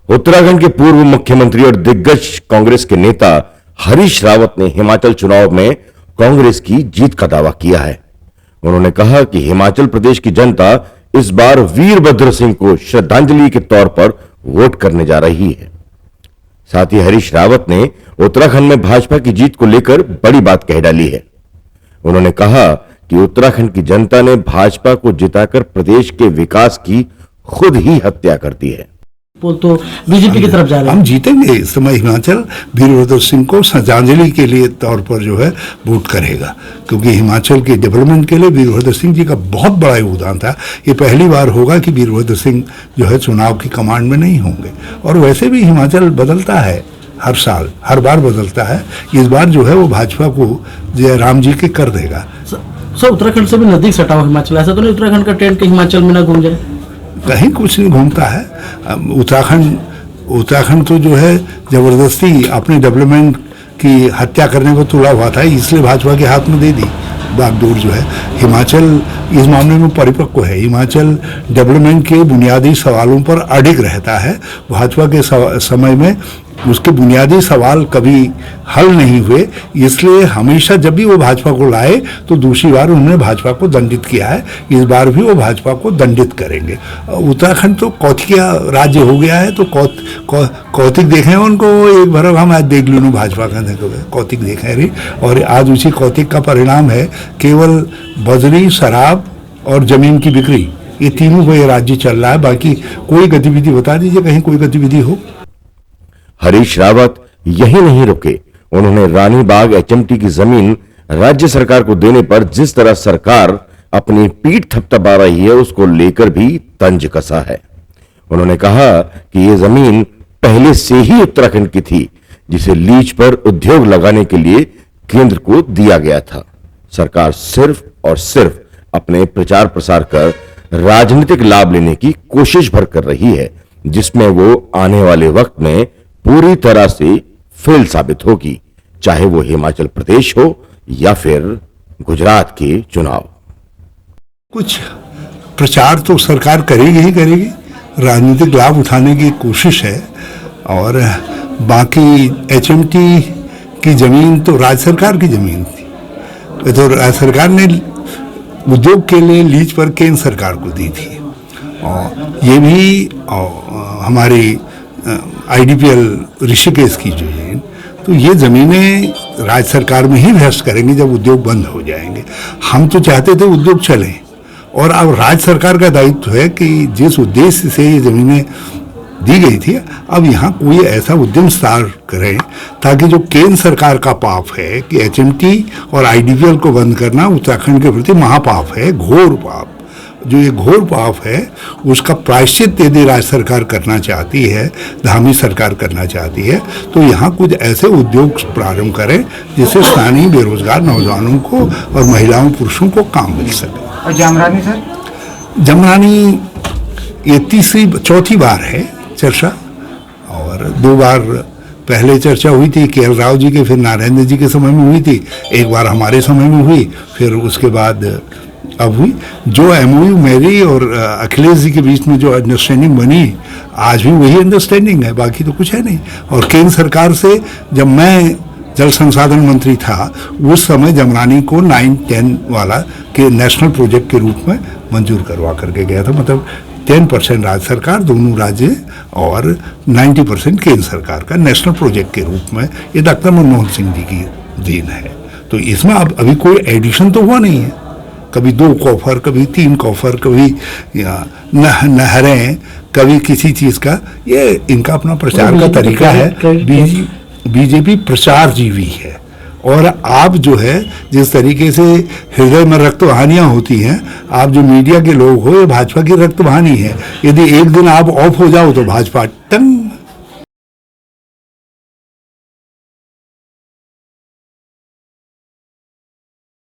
उत्तराखंड के पूर्व मुख्यमंत्री और दिग्गज कांग्रेस के नेता हरीश रावत ने हिमाचल चुनाव में कांग्रेस की जीत का दावा किया है। उन्होंने कहा कि हिमाचल प्रदेश की जनता इस बार वीरभद्र सिंह को श्रद्धांजलि के तौर पर वोट करने जा रही है। साथ ही हरीश रावत ने उत्तराखंड में भाजपा की जीत को लेकर बड़ी बात कह डाली है। उन्होंने कहा कि उत्तराखंड की जनता ने भाजपा को जिताकर प्रदेश के विकास की खुद ही हत्या कर दी है। तो बीजेपी की तरफ जा रहे हैं। हम जीतेंगे। इस समय हिमाचल वीरभद्र सिंह को श्रद्धांजलि के लिए तौर पर जो है वोट करेगा, क्योंकि हिमाचल के डेवलपमेंट के लिए वीरभद्र सिंह जी का बहुत बड़ा योगदान था। ये पहली बार होगा कि वीरभद्र सिंह जो है चुनाव की कमांड में नहीं होंगे। और वैसे भी हिमाचल बदलता है, हर साल हर बार बदलता है। इस बार जो है वो भाजपा को जयराम जी के कर देगा। सर उत्तराखंड से भी नजदीक सटा हुआ हिमाचल, ऐसा तो नहीं उत्तराखंड का ट्रेंड के हिमाचल में ना घूम जाए? कहीं कुछ नहीं घूमता है। उत्तराखंड तो जो है जबरदस्ती अपने डेवलपमेंट की हत्या करने को तुला हुआ था, इसलिए भाजपा के हाथ में दे दी बागडोर जो है। हिमाचल इस मामले में परिपक्व है। हिमाचल डेवलपमेंट के बुनियादी सवालों पर अडिग रहता है। भाजपा के समय में उसके बुनियादी सवाल कभी हल नहीं हुए, इसलिए हमेशा जब भी वो भाजपा को लाए तो दूसरी बार उन्होंने भाजपा को दंडित किया है। इस बार भी वो भाजपा को दंडित करेंगे। उत्तराखंड तो कौतिकिया राज्य हो गया है, तो कौतिक देखे उनको एक बार हम आज देख लूँ भाजपा का कौतिक देखे रही। और आज उसी कौतिक का परिणाम है केवल बजरी, शराब और जमीन की बिक्री, ये तीनों को ये राज्य चल रहा है। बाकी कोई गतिविधि बता दीजिए कहीं कोई गतिविधि हो। हरीश रावत यही नहीं रुके। उन्होंने रानी बाग एचएमटी की जमीन राज्य सरकार को देने पर जिस तरह सरकार अपनी पीठ थपथपा रही है, उसको लेकर भी तंज कसा है। उन्होंने कहा कि यह जमीन पहले से ही उत्तराखंड की थी, जिसे लीज पर उद्योग लगाने के लिए केंद्र को दिया गया था। सरकार सिर्फ और सिर्फ अपने प्रचार प्रसार कर राजनीतिक लाभ लेने की कोशिश भर कर रही है, जिसमें वो आने वाले वक्त में पूरी तरह से फेल साबित होगी, चाहे वो हिमाचल प्रदेश हो या फिर गुजरात के चुनाव। कुछ प्रचार तो सरकार करेगी ही करेगी, राजनीतिक लाभ उठाने की कोशिश है। और बाकी एचएमटी की जमीन तो राज्य सरकार की जमीन थी, तो राज्य सरकार ने उद्योग के लिए लीज पर केंद्र सरकार को दी थी। और ये भी हमारी आईडीपीएल ऋषिकेश की जो है, तो ये ज़मीनें राज्य सरकार में ही वेस्ट करेंगे जब उद्योग बंद हो जाएंगे। हम तो चाहते थे उद्योग चले, और अब राज्य सरकार का दायित्व है कि जिस उद्देश्य से ये ज़मीनें दी गई थी, अब यहाँ कोई ऐसा उद्यम स्टार्ट करें ताकि जो केंद्र सरकार का पाप है कि एचएमटी और आईडीपीएल को बंद करना उत्तराखंड के प्रति महापाप है, घोर पाप। जो ये घोर पाप है उसका प्रायश्चित यदि राज्य सरकार करना चाहती है, धामी सरकार करना चाहती है, तो यहाँ कुछ ऐसे उद्योग प्रारंभ करें जिससे स्थानीय बेरोजगार नौजवानों को और महिलाओं पुरुषों को काम मिल सके। और जमरानी सर, जमरानी ये चौथी बार है चर्चा, और 2 बार पहले चर्चा हुई थी केएल राव जी के, फिर नारायण जी के समय में हुई थी, एक बार हमारे समय में हुई, फिर उसके बाद अब हुई। जो एमओयू मेरी और अखिलेश जी के बीच में जो अंडरस्टैंडिंग बनी, आज भी वही अंडरस्टैंडिंग है, बाकी तो कुछ है नहीं। और केंद्र सरकार से जब मैं जल संसाधन मंत्री था, उस समय जमरानी को 9-10 वाला के नेशनल प्रोजेक्ट के रूप में मंजूर करवा करके गया था। मतलब 10% राज्य सरकार, दोनों राज्य, और 90% केंद्र सरकार का नेशनल प्रोजेक्ट के रूप में। ये डॉक्टर मनमोहन सिंह जी की देन है। तो इसमें अब अभी कोई एडिशन तो हुआ नहीं है। कभी 2 कॉफर, कभी 3 कॉफर, कभी नहरें, कभी किसी चीज का, ये इनका अपना प्रचार का तरीका है। बीजेपी प्रचार जीवी है। और आप जो है जिस तरीके से हृदय में रक्तवाहिनियां होती हैं, आप जो मीडिया के लोग हो, ये भाजपा की रक्तवाहिनी है। यदि एक दिन आप ऑफ हो जाओ तो भाजपा टंग